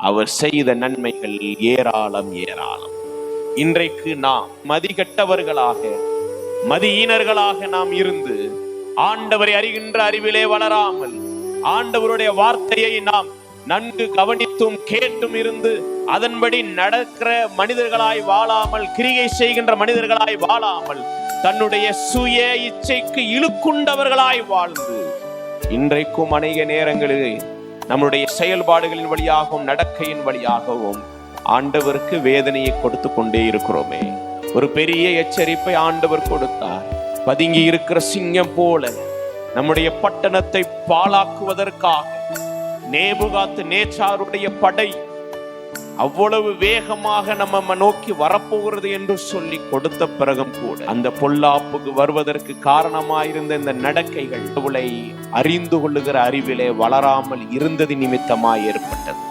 அவர் செய்த நன்மைகள் ஏராளம் ஏராளம். இன்றைக்கு நாம் மதிகெட்டவர்களாக மதியீனர்களாக நாம் இருந்து ஆண்டவரை அறிகின்ற அறிவிலே வளராமல், ஆண்டவருடைய வார்த்தையை நாம் நன்கு கவனித்தும் கேட்டும் இருந்து அதன்படி நடக்கிற மனிதர்களாய் வாழாமல், கிரியை செய்கின்ற மனிதர்களாய் வாழாமல், தன்னுடைய சுய இச்சைக்கு இழுக்குண்டவர்களாய் வாழ்ந்து இன்றைக்கும் அநேக நேரங்களில் நம்முடைய செயல்பாடுகளின் வழியாகவும் நடக்கையின் வழியாகவும் ஆண்டவருக்கு வேதனையை கொடுத்து கொண்டே இருக்கிறோமே. ஒரு பெரிய எச்சரிப்பை ஆண்டவர் கொடுத்தார். பதுங்கி இருக்கிற சிங்கம் போல நம்முடைய பட்டணத்தை பாழாக்குவதற்காக நேபுகாத் நேச்சாருடைய படை அவ்வளவு வேகமாக நம்ம நோக்கி வரப்போகிறது என்று சொல்லி கொடுத்த பிறகும் கூட அந்த பொல்லாப்புக்கு வருவதற்கு காரணமாயிருந்த இந்த நடக்கைகள் அவளை அறிந்து கொள்ளுகிற அறிவிலே வளராமல் இருந்தது நிமித்தமாய் ஏற்பட்டது.